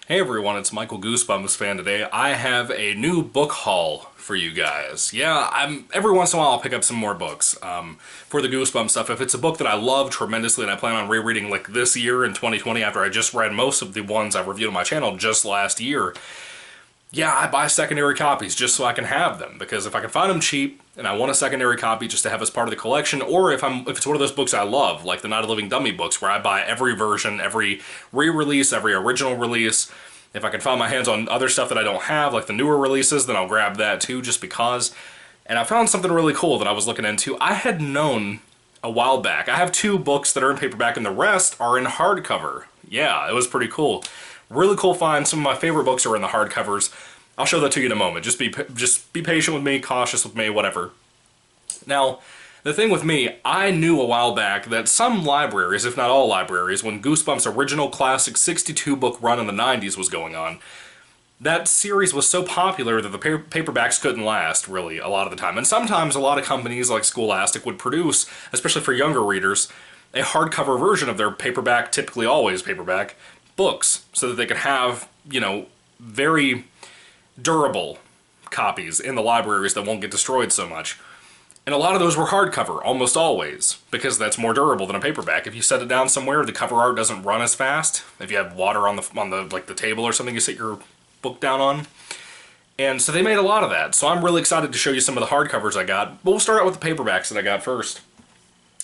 Hey everyone, it's Michael GoosebumpsFan today. I have a new book haul for you guys. Yeah, every once in a while I'll pick up some more books for the Goosebumps stuff. If it's a book that I love tremendously and I plan on rereading like this year in 2020 after I just read most of the ones I've reviewed on my channel just last year, yeah, I buy secondary copies just so I can have them, because if I can find them cheap and I want a secondary copy just to have as part of the collection, or if it's one of those books I love, like the Night of the Living Dummy books, where I buy every version, every re-release, every original release. If I can find my hands on other stuff that I don't have, like the newer releases, then I'll grab that too, just because. And I found something really cool that I was looking into. I had known a while back. I have two books that are in paperback and the rest are in hardcover. Yeah, it was pretty cool. Really cool find. Some of my favorite books are in the hardcovers. I'll show that to you in a moment. Just be patient with me, cautious with me, whatever. Now, the thing with me, I knew a while back that some libraries, if not all libraries, when Goosebumps' original classic 62-book run in the 90s was going on, that series was so popular that the paperbacks couldn't last, really, a lot of the time. And sometimes a lot of companies like Scholastic would produce, especially for younger readers, a hardcover version of their paperback, typically always paperback, books, so that they could have, very durable copies in the libraries that won't get destroyed so much. And a lot of those were hardcover, almost always, because that's more durable than a paperback. If you set it down somewhere, the cover art doesn't run as fast. If you have water on the table or something you sit your book down on. And so they made a lot of that. So I'm really excited to show you some of the hardcovers I got. But we'll start out with the paperbacks that I got first.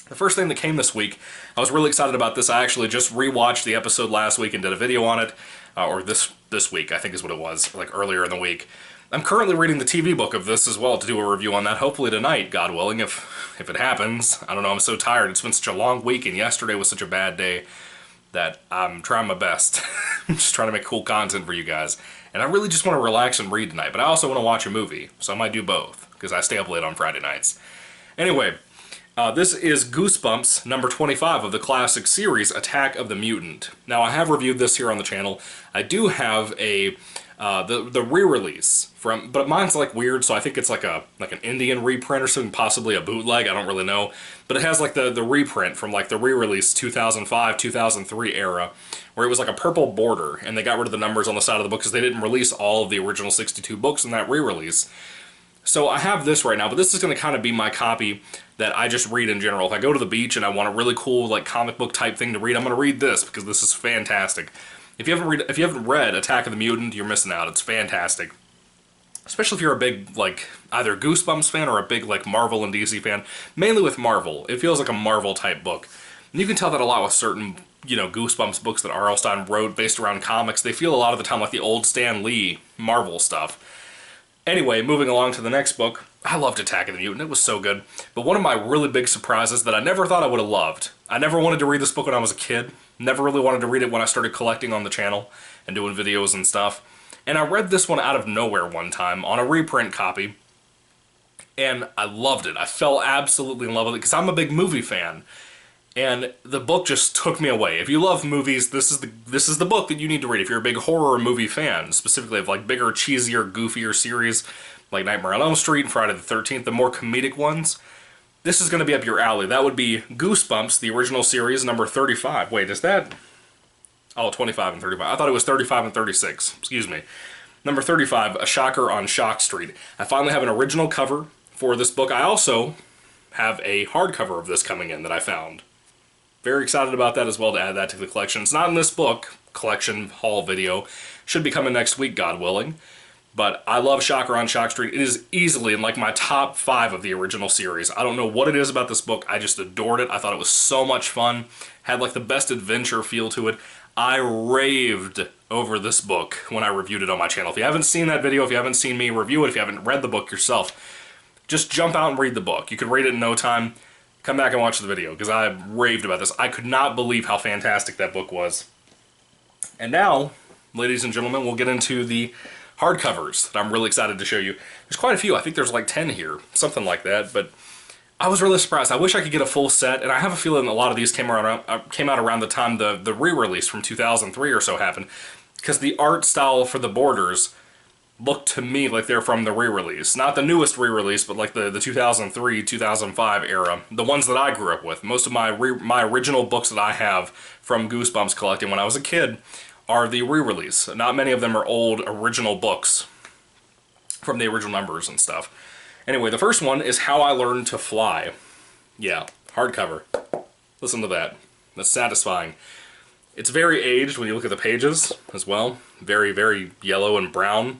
The first thing that came this week, I was really excited about this. I actually just rewatched the episode last week and did a video on it. Or this week, I think is what it was, like earlier in the week. I'm currently reading the TV book of this as well to do a review on that, hopefully tonight, God willing, if it happens. I don't know, I'm so tired. It's been such a long week, and yesterday was such a bad day that I'm trying my best. I'm just trying to make cool content for you guys. And I really just want to relax and read tonight, but I also want to watch a movie, so I might do both, because I stay up late on Friday nights. Anyway, this is Goosebumps number 25 of the classic series, Attack of the Mutant. Now, I have reviewed this here on the channel. I do have a the re-release but mine's like weird, so I think it's like an Indian reprint or something, possibly a bootleg, I don't really know. But it has like the reprint from like the re-release 2005, 2003 era, where it was like a purple border, and they got rid of the numbers on the side of the book because they didn't release all of the original 62 books in that re-release. So I have this right now, but this is going to kind of be my copy that I just read in general. If I go to the beach and I want a really cool like comic book type thing to read, I'm going to read this because this is fantastic. If you haven't read Attack of the Mutant, you're missing out. It's fantastic. Especially if you're a big, like, either Goosebumps fan or a big, like, Marvel and DC fan. Mainly with Marvel. It feels like a Marvel-type book. And you can tell that a lot with certain, Goosebumps books that R.L. Stine wrote based around comics. They feel a lot of the time like the old Stan Lee Marvel stuff. Anyway, moving along to the next book. I loved Attack of the Mutant. It was so good. But one of my really big surprises that I never thought I would have loved. I never wanted to read this book when I was a kid. Never really wanted to read it when I started collecting on the channel and doing videos and stuff. And I read this one out of nowhere one time on a reprint copy, and I loved it. I fell absolutely in love with it because I'm a big movie fan, and the book just took me away. If you love movies, this is the book that you need to read. If you're a big horror movie fan, specifically of like bigger, cheesier, goofier series like Nightmare on Elm Street and Friday the 13th, the more comedic ones, this is going to be up your alley. That would be Goosebumps, the original series, number 35. Wait, is that... Oh, 25 and 35. I thought it was 35 and 36. Excuse me. Number 35, A Shocker on Shock Street. I finally have an original cover for this book. I also have a hardcover of this coming in that I found. Very excited about that as well, to add that to the collection. It's not in this book collection haul video. Should be coming next week, God willing. But I love Shocker on Shock Street. It is easily in like my top 5 of the original series. I don't know what it is about this book. I just adored it. I thought it was so much fun. Had like the best adventure feel to it. I raved over this book when I reviewed it on my channel. If you haven't seen that video, if you haven't seen me review it, if you haven't read the book yourself, just jump out and read the book. You could read it in no time. Come back and watch the video, because I raved about this. I could not believe how fantastic that book was. And now, ladies and gentlemen, we'll get into the hardcovers that I'm really excited to show you. There's quite a few. I think there's like 10 here, something like that, but I was really surprised. I wish I could get a full set, and I have a feeling a lot of these came out around the time the re-release from 2003 or so happened, because the art style for the borders looked to me like they're from the re-release. Not the newest re-release, but like the 2003, 2005 era. The ones that I grew up with. Most of my original books that I have from Goosebumps collecting when I was a kid are the re-release. Not many of them are old original books from the original numbers and stuff. Anyway, the first one is How I Learned to Fly. Yeah, hardcover. Listen to that. That's satisfying. It's very aged when you look at the pages as well. Very, very yellow and brown.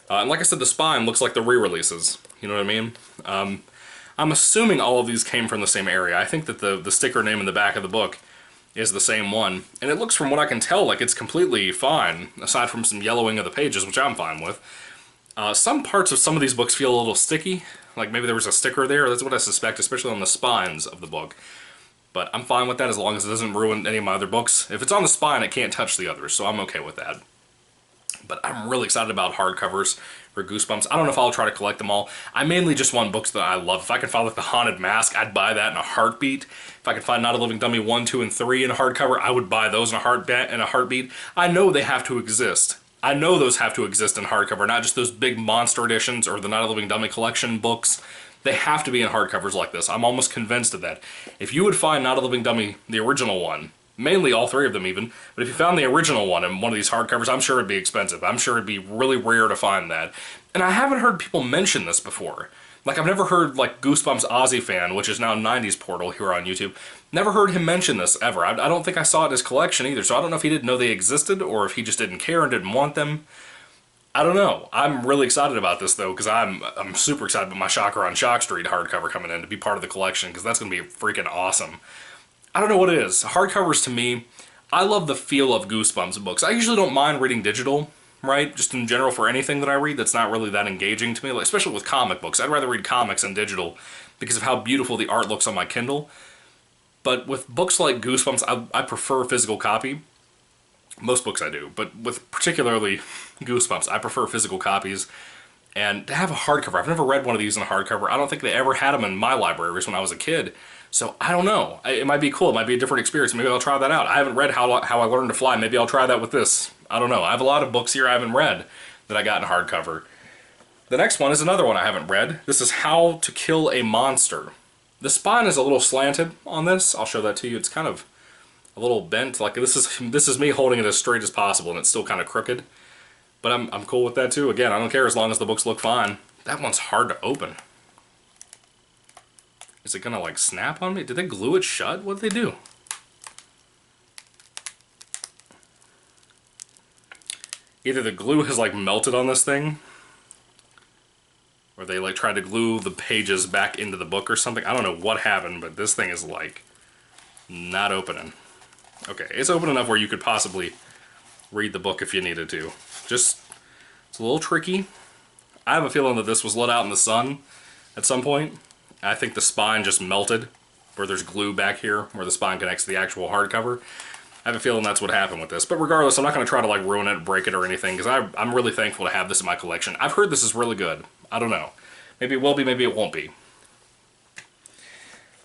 And like I said, the spine looks like the re-releases. You know what I mean? I'm assuming all of these came from the same area. I think that the sticker name in the back of the book is the same one. And it looks, from what I can tell, like it's completely fine, aside from some yellowing of the pages, which I'm fine with. Some parts of some of these books feel a little sticky. Like maybe there was a sticker there. That's what I suspect, especially on the spines of the book. But I'm fine with that as long as it doesn't ruin any of my other books. If it's on the spine, it can't touch the others, so I'm okay with that. But I'm really excited about hardcovers for Goosebumps. I don't know if I'll try to collect them all. I mainly just want books that I love. If I could find like The Haunted Mask, I'd buy that in a heartbeat. If I could find Not a Living Dummy 1, 2, and 3 in a hardcover, I would buy those in a heartbeat. I know they have to exist. I know those have to exist in hardcover, not just those big monster editions or the Not a Living Dummy collection books. They have to be in hardcovers like this. I'm almost convinced of that. If you would find Not a Living Dummy, the original one, mainly all three of them even, but if you found the original one in one of these hardcovers, I'm sure it'd be expensive. I'm sure it'd be really rare to find that. And I haven't heard people mention this before. Like, I've never heard, like, Goosebumps Aussie Fan, which is now 90s Portal here on YouTube, never heard him mention this ever. I don't think I saw it in his collection either, so I don't know if he didn't know they existed or if he just didn't care and didn't want them. I don't know. I'm really excited about this, though, because I'm super excited about my Shocker on Shock Street hardcover coming in to be part of the collection, because that's going to be freaking awesome. I don't know what it is. Hardcovers, to me, I love the feel of Goosebumps books. I usually don't mind reading digital, right? Just in general for anything that I read that's not really that engaging to me, like, especially with comic books. I'd rather read comics than digital because of how beautiful the art looks on my Kindle. But with books like Goosebumps, I prefer physical copy. Most books I do, but with particularly Goosebumps, I prefer physical copies. And to have a hardcover, I've never read one of these in a hardcover. I don't think they ever had them in my libraries when I was a kid. So I don't know. It might be cool. It might be a different experience. Maybe I'll try that out. I haven't read How I Learned to Fly. Maybe I'll try that with this. I don't know. I have a lot of books here I haven't read that I got in hardcover. The next one is another one I haven't read. This is How to Kill a Monster. The spine is a little slanted on this. I'll show that to you. It's kind of a little bent. Like, this is me holding it as straight as possible, and it's still kind of crooked. But I'm cool with that too. Again, I don't care as long as the books look fine. That one's hard to open. Is it gonna like snap on me? Did they glue it shut? What did they do? Either the glue has like melted on this thing, or they like tried to glue the pages back into the book or something. I don't know what happened, but this thing is like not opening. Okay, it's open enough where you could possibly read the book if you needed to. Just, it's a little tricky. I have a feeling that this was let out in the sun at some point. I think the spine just melted, where there's glue back here, where the spine connects to the actual hardcover. I have a feeling that's what happened with this. But regardless, I'm not going to try to like ruin it, break it, or anything, because I'm really thankful to have this in my collection. I've heard this is really good. I don't know. Maybe it will be, maybe it won't be.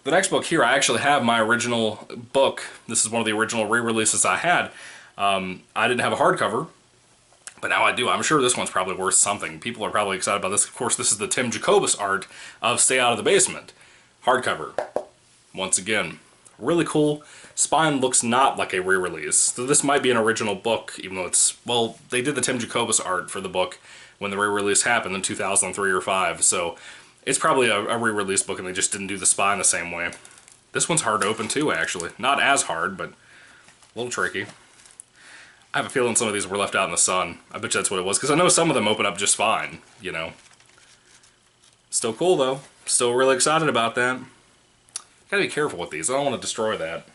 The next book here, I actually have my original book. This is one of the original re-releases I had. I didn't have a hardcover, but now I do. I'm sure this one's probably worth something. People are probably excited about this. Of course, this is the Tim Jacobus art of Stay Out of the Basement. Hardcover. Once again, really cool. Spine looks not like a re-release. So this might be an original book, even though it's, well, they did the Tim Jacobus art for the book when the re-release happened in 2003 or 5. So it's probably a re-release book and they just didn't do the spine the same way. This one's hard to open too, actually. Not as hard, but a little tricky. I have a feeling some of these were left out in the sun. I bet you that's what it was, because I know some of them open up just fine, you know. Still cool, though. Still really excited about that. Gotta be careful with these. I don't want to destroy that.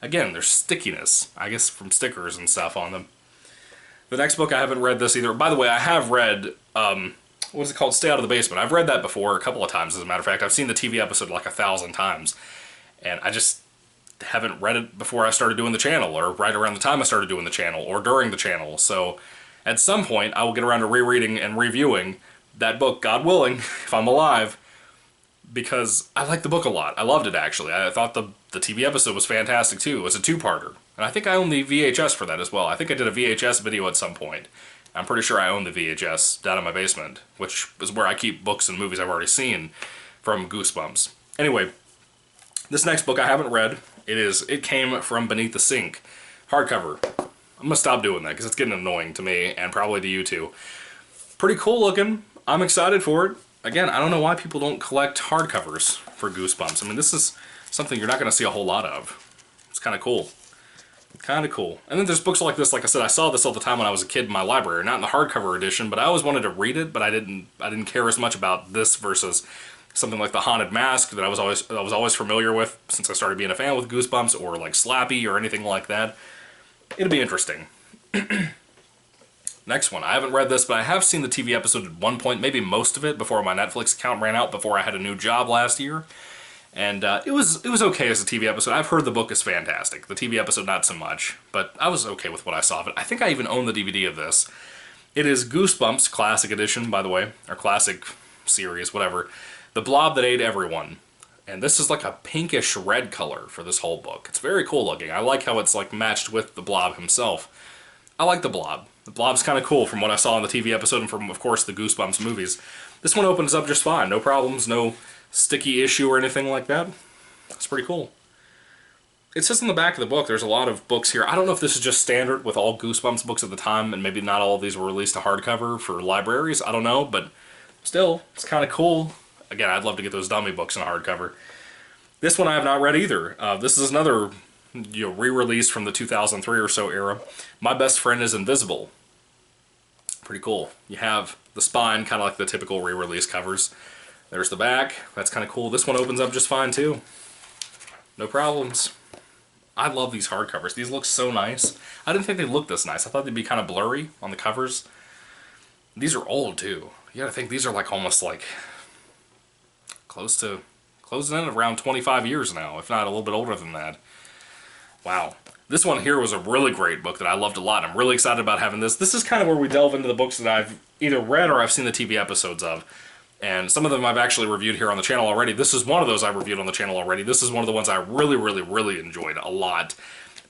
Again, there's stickiness, I guess, from stickers and stuff on them. The next book, I haven't read this either. By the way, I have read, what is it called? Stay Out of the Basement. I've read that before a couple of times, as a matter of fact. I've seen the TV episode like 1,000 times. And I just haven't read it before I started doing the channel, or right around the time I started doing the channel, or during the channel. So at some point I will get around to rereading and reviewing that book, God willing, if I'm alive, because I like the book a lot. I loved it, actually. I thought the TV episode was fantastic too. It was a two-parter, and I think I own the VHS for that as well. I think I did a VHS video at some point. I'm pretty sure I own the VHS down in my basement, which is where I keep books and movies I've already seen from Goosebumps. Anyway, this next book I haven't read. It came from Beneath the Sink. Hardcover. I'm gonna stop doing that because it's getting annoying to me and probably to you too. Pretty cool looking. I'm excited for it. Again, I don't know why people don't collect hardcovers for Goosebumps. I mean, this is something you're not going to see a whole lot of. It's kind of cool. Kind of cool. And then there's books like this. Like I said, I saw this all the time when I was a kid in my library. Not in the hardcover edition, but I always wanted to read it, but I didn't care as much about this versus something like The Haunted Mask that I was always familiar with since I started being a fan with Goosebumps, or like Slappy or anything like that. It'll be interesting. Next one. I haven't read this, but I have seen the TV episode at one point, maybe most of it, before my Netflix account ran out, before I had a new job last year. And it was okay as a TV episode. I've heard the book is fantastic. The TV episode, not so much. But I was okay with what I saw of it. I think I even own the DVD of this. It is Goosebumps Classic Edition, by the way. Or Classic Series, whatever. The Blob That Ate Everyone. And this is like a pinkish red color for this whole book. It's very cool looking. I like how it's like matched with the Blob himself. I like the Blob. The Blob's kind of cool from what I saw in the TV episode and from, of course, the Goosebumps movies. This one opens up just fine. No problems, no sticky issue or anything like that. It's pretty cool. It says in the back of the book, there's a lot of books here. I don't know if this is just standard with all Goosebumps books at the time, and maybe not all of these were released to hardcover for libraries. I don't know, but still, it's kind of cool. Again, I'd love to get those dummy books in hardcover. This one I have not read either. This is another re-release from the 2003 or so era. My Best Friend is Invisible. Pretty cool. You have the spine, kind of like the typical re-release covers. There's the back. That's kind of cool. This one opens up just fine too. No problems. I love these hardcovers. These look so nice. I didn't think they looked this nice. I thought they'd be kind of blurry on the covers. These are old too. You gotta think these are like almost like closing in at around 25 years now, if not a little bit older than that. Wow. This one here was a really great book that I loved a lot. I'm really excited about having this. This is kind of where we delve into the books that I've either read or I've seen the TV episodes of. And some of them I've actually reviewed here on the channel already. This is one of those I reviewed on the channel already. This is one of the ones I really, really, really enjoyed a lot.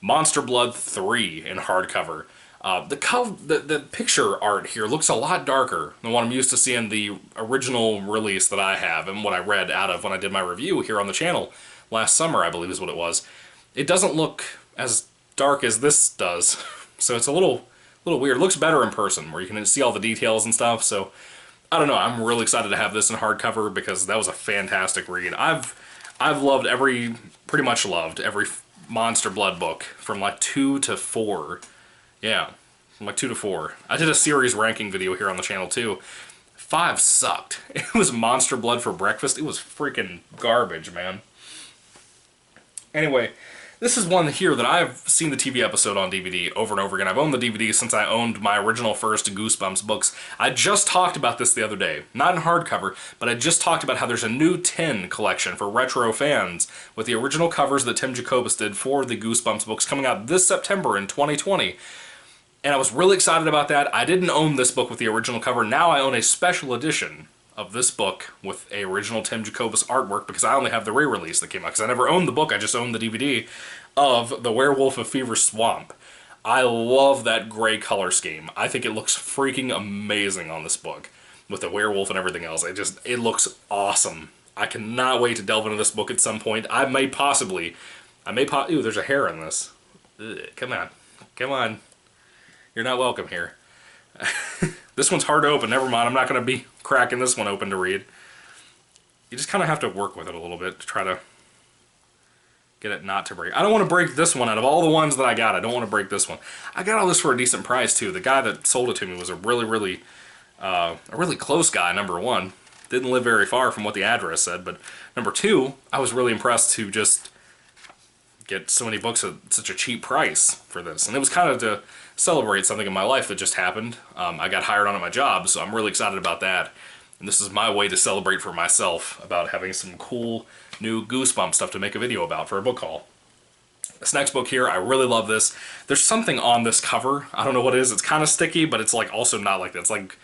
Monster Blood 3 in hardcover. The picture art here looks a lot darker than what I'm used to seeing the original release that I have and what I read out of when I did my review here on the channel last summer, I believe is what it was. It doesn't look as dark as this does, so it's a little weird. It looks better in person, where you can see all the details and stuff, so I don't know, I'm really excited to have this in hardcover because that was a fantastic read. I've pretty much loved every Monster Blood book from like 2 to 4. Yeah, from like 2 to 4. I did a series ranking video here on the channel too. 5 sucked. It was Monster Blood for breakfast. It was freaking garbage, man. Anyway, this is one here that I've seen the TV episode on DVD over and over again. I've owned the DVD since I owned my original first Goosebumps books. I just talked about this the other day. Not in hardcover, but I just talked about how there's a new 10 collection for retro fans with the original covers that Tim Jacobus did for the Goosebumps books coming out this September in 2020. And I was really excited about that. I didn't own this book with the original cover. Now I own a special edition of this book with a original Tim Jacobus artwork because I only have the re-release that came out. Because I never owned the book, I just owned the DVD of The Werewolf of Fever Swamp. I love that gray color scheme. I think it looks freaking amazing on this book with the werewolf and everything else. It looks awesome. I cannot wait to delve into this book at some point. Ooh, there's a hair in this. Ugh, come on. You're not welcome here. This one's hard to open. Never mind. I'm not going to be cracking this one open to read. You just kind of have to work with it a little bit to try to get it not to break. I don't want to break this one out of all the ones that I got. I don't want to break this one. I got all this for a decent price too. The guy that sold it to me was a really close guy, number one. Didn't live very far from what the address said, but number two, I was really impressed to just get so many books at such a cheap price for this. And it was kind of to celebrate something in my life that just happened. I got hired on at my job, so I'm really excited about that. And this is my way to celebrate for myself about having some cool new Goosebumps stuff to make a video about for a book haul. This next book here, I really love this. There's something on this cover. I don't know what it is. It's kind of sticky, but it's like also not like that. It's like,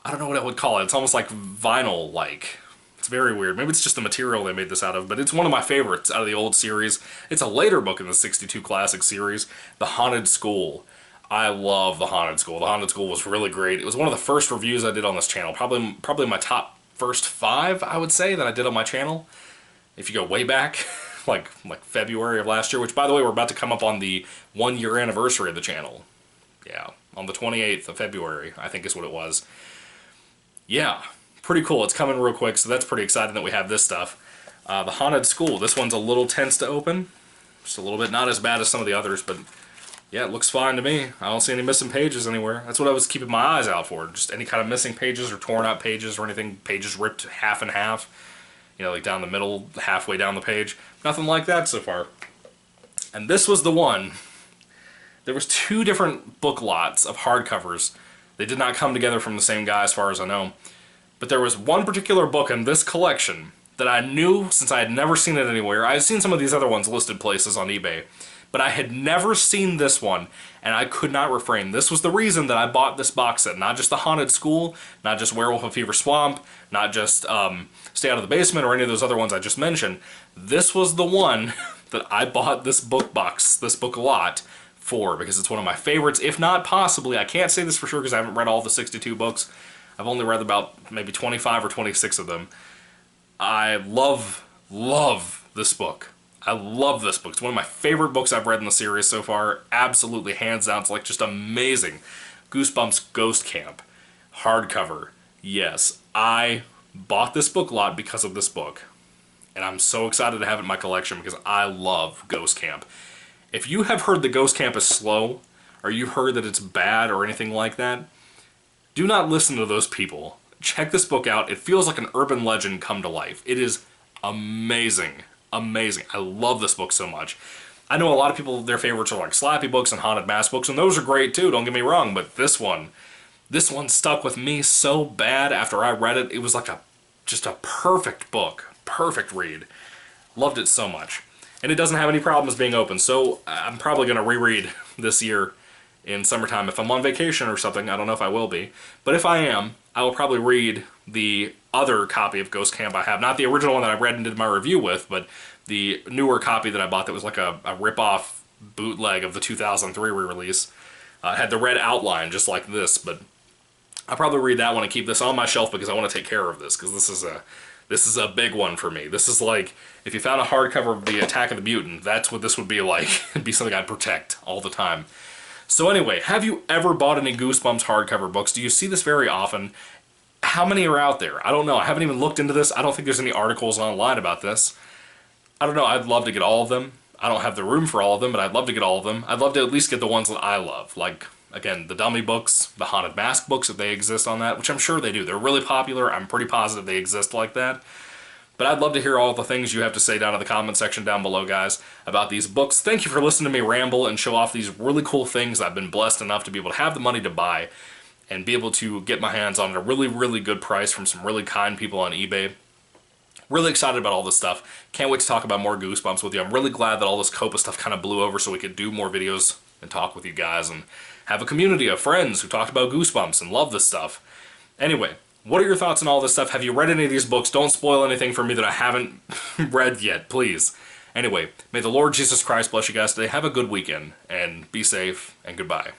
I don't know what I would call it. It's almost like vinyl-like. It's very weird. Maybe it's just the material they made this out of, but it's one of my favorites out of the old series. It's a later book in the 62 Classic series, The Haunted School. I love The Haunted School. The Haunted School was really great. It was one of the first reviews I did on this channel. Probably my top first 5, I would say, that I did on my channel. If you go way back, like February of last year, which, by the way, we're about to come up on the 1-year anniversary of the channel. Yeah, on the 28th of February, I think is what it was. Yeah, pretty cool. It's coming real quick, so that's pretty exciting that we have this stuff. The Haunted School. This one's a little tense to open. Just a little bit. Not as bad as some of the others, but yeah, it looks fine to me. I don't see any missing pages anywhere. That's what I was keeping my eyes out for. Just any kind of missing pages or torn out pages or anything. Pages ripped half and half. You know, like down the middle, halfway down the page. Nothing like that so far. And this was the one. There was 2 different book lots of hardcovers. They did not come together from the same guy as far as I know. But there was one particular book in this collection that I knew, since I had never seen it anywhere. I had seen some of these other ones listed places on eBay, but I had never seen this one, and I could not refrain. This was the reason that I bought this box set. Not just The Haunted School, not just Werewolf of Fever Swamp, not just Stay Out of the Basement or any of those other ones I just mentioned. This was the one that I bought this book box, this book lot, for, because it's one of my favorites, if not possibly. I can't say this for sure because I haven't read all the 62 books. I've only read about maybe 25 or 26 of them. I love this book. I love this book. It's one of my favorite books I've read in the series so far. Absolutely, hands down. It's like just amazing. Goosebumps Ghost Camp. Hardcover. Yes, I bought this book lot because of this book. And I'm so excited to have it in my collection because I love Ghost Camp. If you have heard that Ghost Camp is slow, or you've heard that it's bad or anything like that, do not listen to those people. Check this book out. It feels like an urban legend come to life. It is amazing. Amazing. I love this book so much. I know a lot of people, their favorites are like Slappy books and Haunted Mask books, and those are great too, don't get me wrong, but this one stuck with me so bad after I read it. It was like just a perfect book. Perfect read. Loved it so much. And it doesn't have any problems being open, so I'm probably going to reread this year in summertime. If I'm on vacation or something, I don't know if I will be, but if I am, I will probably read the other copy of Ghost Camp I have. Not the original one that I read and did my review with, but the newer copy that I bought that was like a rip-off bootleg of the 2003 re-release. Had the red outline just like this, but I'll probably read that one and keep this on my shelf because I want to take care of this, because this is a big one for me. This is like, if you found a hardcover of the Attack of the Mutant, that's what this would be like. It'd be something I'd protect all the time. So anyway, have you ever bought any Goosebumps hardcover books? Do you see this very often? How many are out there? I don't know. I haven't even looked into this. I don't think there's any articles online about this. I don't know. I'd love to get all of them. I don't have the room for all of them, but I'd love to get all of them. I'd love to at least get the ones that I love. Like, again, the Dummy books, the Haunted Mask books, if they exist on that, which I'm sure they do. They're really popular. I'm pretty positive they exist like that. But I'd love to hear all the things you have to say down in the comment section down below, guys, about these books. Thank you for listening to me ramble and show off these really cool things I've been blessed enough to be able to have the money to buy and be able to get my hands on at a really, really good price from some really kind people on eBay. Really excited about all this stuff. Can't wait to talk about more Goosebumps with you. I'm really glad that all this Copa stuff kind of blew over so we could do more videos and talk with you guys and have a community of friends who talked about Goosebumps and love this stuff. Anyway, what are your thoughts on all this stuff? Have you read any of these books? Don't spoil anything for me that I haven't read yet, please. Anyway, may the Lord Jesus Christ bless you guys today. Have a good weekend, and be safe, and goodbye.